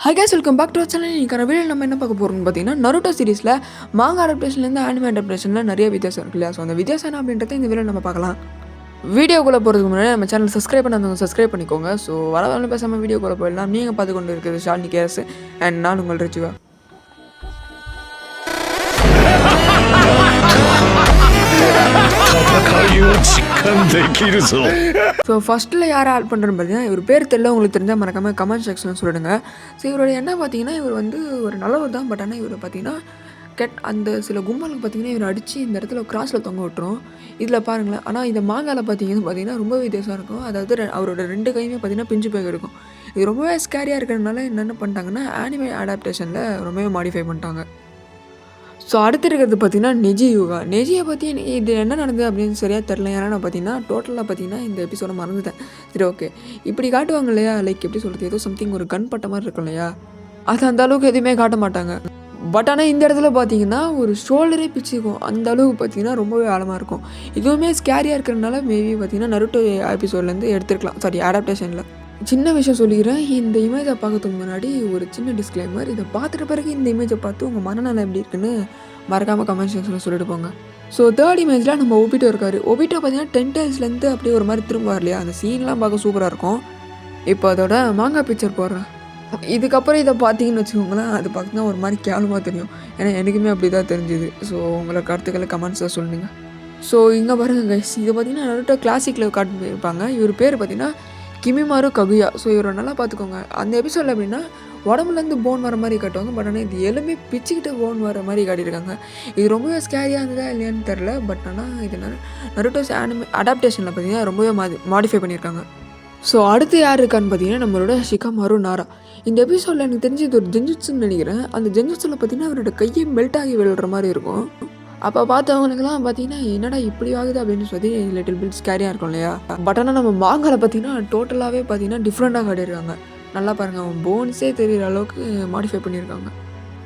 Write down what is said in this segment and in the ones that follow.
Hi guys, welcome back to our channel. இன்னைக்கான video நம்ம என்ன பார்க்க போகிறோம்னு பார்த்தீங்கன்னா நருட்டோ சீரிஸில் மாங்கா அடாப்டேஷன்லேருந்து ஆனிமே அடாப்டேஷனில் நிறைய வித்தியாசம் இருக்கு இல்லையா. ஸோ அந்த வித்தியாசம் என்ன அப்படின்றத இந்த வீடியோ நம்ம பார்க்கலாம். வீடியோக்குள்ளே போகிறதுக்கு முன்னாடி நம்ம சேனல் சப்ஸ்கிரைப் பண்ணாதவங்க சப்ஸ்கிரைப் பண்ணிக்கோங்க. ஸோ வர பேசாமல் வீடியோக்குள்ளே போயிடலாம். நீங்கள் பார்த்து கொண்டு இருக்கிறது ஷாலினி கேஸ் அண்ட் நான் உங்கள் ரிச்சுவா. ஸோ ஃபஸ்ட்டில் யாரை ஆட் பண்ணுறேன்னு பார்த்தீங்கன்னா இவர் பேர் தெரியல, உங்களுக்கு தெரிஞ்சால் மறக்காமல் கமெண்ட் செக்ஷனில் சொல்லிடுங்க. ஸோ இவருடைய என்ன பார்த்தீங்கன்னா இவர் வந்து ஒரு நல்லவர் தான். பட் ஆனால் இவர் பார்த்தீங்கன்னா அந்த சில கும்பலுக்கு பார்த்தீங்கன்னா இவர் அடித்து இந்த இடத்துல கிராஸில் தொங்க விட்டுரும். இதில் பாருங்களேன். ஆனால் இந்த மாங்காவில் பார்த்தீங்கன்னா ரொம்ப வித்தியாசம் இருக்கும். அதாவது அவரோட 2 கையுமே பார்த்தீங்கன்னா பிஞ்சு போய் இருக்கும். இது ரொம்பவே ஸ்கேரியாக இருக்கிறதுனால என்னென்ன பண்ணிட்டாங்கன்னா ஆனிமே அடாப்டேஷனில் ரொம்பவே மாடிஃபை பண்ணிட்டாங்க. ஸோ அடுத்து இருக்கிறது பார்த்தீங்கன்னா நெஜி யூகா. நெஜியை பற்றி இது என்ன நடந்தது அப்படின்னு சரியாக தெரில. ஏன்னா நான் பார்த்தீங்கன்னா டோட்டலாக பார்த்தீங்கன்னா இந்த எபிசோட மறந்துட்டேன். சரி, ஓகே. இப்படி காட்டுவாங்க இல்லையா, லைக் எப்படி சொல்கிறது, ஏதோ சம்திங் ஒரு கன் பட்ட மாதிரி இருக்கும் இல்லையா, அது அந்த அளவுக்கு எதுவுமே காட்ட மாட்டாங்க. பட் ஆனால் இந்த இடத்துல பார்த்தீங்கன்னா ஒரு ஷோல்டரே பிச்சுக்கும். அந்த அளவுக்கு பார்த்தீங்கன்னா ரொம்பவே ஆழமாக இருக்கும். இதுவுமே ஸ்கேரியாக இருக்கிறதுனால மேபி பார்த்தீங்கன்னா நருட்டோ எபிசோட்லேருந்து எடுத்துருக்கலாம். சாரி, அடாப்டேஷனில். சின்ன விஷயம் சொல்லிக்கிறேன். இந்த இமேஜை பார்க்கறதுக்கு முன்னாடி ஒரு சின்ன டிஸ்க்ளைமர். இதை பார்த்துட்ட பிறகு இந்த இமேஜை பார்த்து உங்கள் மனநலம் எப்படி இருக்குன்னு மறக்காமல் கமெண்ட் செக்ஷனில் சொல்லிட்டு போங்க. ஸோ தேர்ட் இமேஜில் நம்ம ஒபிட்டோ இருக்கார். ஒபிட்டோ பார்த்தீங்கன்னா 10 டேஸ்லேருந்து அப்படியே ஒரு மாதிரி திரும்புவார் இல்லையா, அந்த சீன்லாம் பார்க்க சூப்பராக இருக்கும். இப்போ அதோட மாங்கா பிக்சர் போடுறேன். இதுக்கப்புறம் இதை பார்த்தீங்கன்னு வச்சுக்கோங்களேன், அது பார்த்தீங்கன்னா ஒரு மாதிரி கேவலமாக தெரியும். ஏன்னா எனக்குமே அப்படி தான் தெரிஞ்சுது. ஸோ உங்களோட கருத்துக்களை கமெண்ட்ஸில் சொல்லுங்கள். ஸோ இங்கே பாருங்கள் கைஸ், இதை பார்த்தீங்கன்னா நருட்டோ கிளாசிக்கில் காட்டு போயிருப்பாங்க. இவர் பேர் பார்த்தீங்கன்னா கிமிமாரு ககுயா. ஸோ இவரை நல்லா பார்த்துக்கோங்க. அந்த எபிசோடில் எப்படின்னா உடம்புலேருந்து போன் வர மாதிரி காட்டுவாங்க. பட் ஆனால் இது எலும்பே பிச்சுக்கிட்டு போன் வர மாதிரி காட்டியிருக்காங்க. இது ரொம்பவே ஸ்கேரியாக இருந்ததா இல்லையான்னு தெரில. பட் ஆனால் இது நருட்டோஸ் ஆனிமே அடாப்டேஷனில் பார்த்தீங்கன்னா ரொம்பவே மாடிஃபை பண்ணியிருக்காங்க. ஸோ அடுத்து யார் இருக்கான்னு பார்த்தீங்கன்னா நம்மளோட ஷிகாமாரு நாரா. இந்த எபிசோடில் எனக்கு தெரிஞ்சு இது ஒரு ஜென்ஜுட்ஸுன்னு நினைக்கிறேன். அந்த ஜென்ஜுட்ஸில் பார்த்தீங்கன்னா அவரோட கையை மெல்ட் ஆகி விழுற மாதிரி இருக்கும். அப்போ பார்த்தவங்களுக்குலாம் பார்த்தீங்கன்னா என்னடா இப்படி ஆகுது அப்படின்னு சொல்லி லிட்டில் பிட் ஸ்கேரியாக இருக்கும் இல்லையா. பட் ஆனால் நம்ம மாங்காவில் பார்த்தீங்கன்னா டோட்டலாகவே பார்த்தீங்கன்னா டிஃப்ரெண்ட்டாக காட்டியிருக்காங்க. நல்லா பாருங்கள், அவன் போன்ஸே தெரிகிற அளவுக்கு மாடிஃபை பண்ணியிருக்காங்க.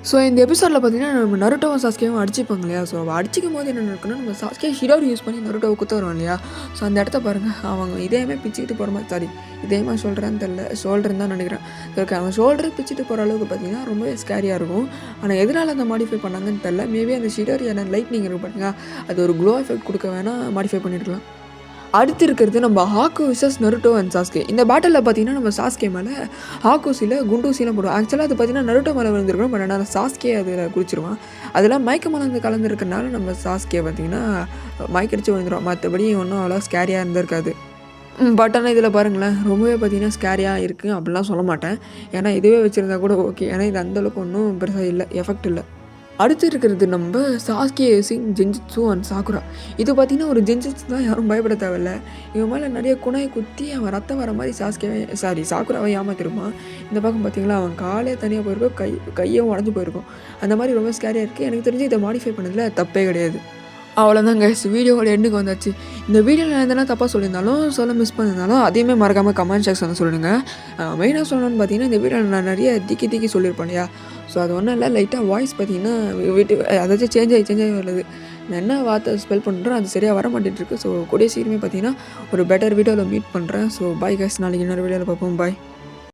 ஸோ இந்த எபிசோடில் பார்த்தீங்கன்னா நம்ம நருட்டோவும் சாஸ்கேவும் அடிச்சுப்பாங்க இல்லையா. ஸோ அடிச்சிக்கும் போது என்ன இருக்குன்னா நம்ம சாஸ்கே ஹிரோரி யூஸ் பண்ணி நருட்டோவை குத்த வருவோம் இல்லையா. ஸோ அந்த இடத்த பாருங்கள், அவங்க இதேமே பிச்சுக்கிட்டு போகிற மாதிரி, சாரி இதேமே சொல்கிறேன்னு தெரில, ஷோல்டர்னு தான் நினைக்கிறேன். ஓகே, அவன் ஷோல்டர் பிச்சுட்டு போகிற அளவுக்கு பார்த்தீங்கன்னா ரொம்பவே ஸ்கேரியாக இருக்கும். ஆனால் எதனால் அந்த மாடிஃபை பண்ணாங்கன்னு தெரில. மேபி அந்த ஹிரோரியான லைட்னிங் இருக்கும் பார்த்தீங்கன்னா, அது ஒரு க்ளோ எஃபெக்ட் கொடுக்க வேணால் மாடிஃபை பண்ணியிருக்கலாம். அடுத்து இருக்கிறது நம்ம ஹாக்கு விசஸ் நருட்டோ அண்ட் சாஸ்கே. இந்த பேட்டலில் பார்த்தீங்கன்னா நம்ம சாஸ்கே மேலே ஹாக்குசியில் குண்டூசிலாம் போடுவோம். ஆக்சுவலாக அது பார்த்தீங்கன்னா நருட்டோ மேலே விழுந்துருக்கணும். பட் ஆனால் சாஸ்கே அதில் குடிச்சிருவான். அதெல்லாம் மயக்க மலர்ந்து கலந்துருக்கனால நம்ம சாஸ்கே பார்த்தீங்கன்னா மயக்கடிச்சு விழுந்துடும். மற்றபடி ஒன்றும் அவ்வளோ ஸ்கேரியாக இருந்திருக்காது. பட் ஆனால் இதில் பாருங்களேன், ரொம்பவே பார்த்தீங்கன்னா ஸ்கேரியாக இருக்குது அப்படிலாம் சொல்ல மாட்டேன். ஏன்னா இதுவே வச்சுருந்தா கூட ஓகே. ஏன்னா இது அந்தளவுக்கு ஒன்றும் பெருசாக இல்லை, எஃபெக்ட் இல்லை. அடுத்து இருக்கிறது நம்ம சாஸ்கே யூசிங் ஜென்ஜுட்சு அண்ட் சாக்குரா. இது பார்த்திங்கன்னா ஒரு ஜென்ஜுட்சு தான், யாரும் பயப்பட தேவையில்ல. இவன் மேலே நிறைய குணையை குத்தி அவன் ரத்தம் வர மாதிரி சாக்குராவை ஏமாத்திருப்பான். இந்த பக்கம் பார்த்திங்களா அவன் காலே தனியாக போயிருக்கும், கையும் உடஞ்சி போயிருக்கும். அந்த மாதிரி ரொம்ப ஸ்கேரியாக இருக்குது. எனக்கு தெரிஞ்சு இதை மாடிஃபை பண்ணதில் தப்பே கிடையாது. அவ்வளோதான் கைஸ், வீடியோவோட எண்டுக்கு வந்தாச்சு. இந்த வீடியோவில் நான் எதனா தப்பாக சொல்லியிருந்தாலும் சொல்ல மிஸ் பண்ணியிருந்தாலும் அதையுமே மறக்காமல் கமெண்ட் செக்ஷனில் சொல்லுங்கள். மெயினாக சொல்லணும்னு பார்த்தீங்கன்னா இந்த வீடியோவில் நான் நிறைய திக்கி சொல்லியிருப்பேன் இல்லையா. ஸோ அது ஒன்றும் இல்லை, லைட்டாக வாய்ஸ் பார்த்தீங்கன்னா அதாச்சும் சேஞ்ச் ஆகி வருது. நான் என்ன வார்த்தை ஸ்பெல் பண்ணுறேன் அது சரியாக வர மாட்டேன்ருக்கு. ஸோ கூடிய சீக்கிரமே பார்த்தீங்கன்னா ஒரு பெட்டர் வீடியோவில் மீட் பண்ணுறேன். ஸோ பாய் கைஸ், நாளைக்கு இன்னொரு வீடியோவில் பார்ப்போம். பாய்.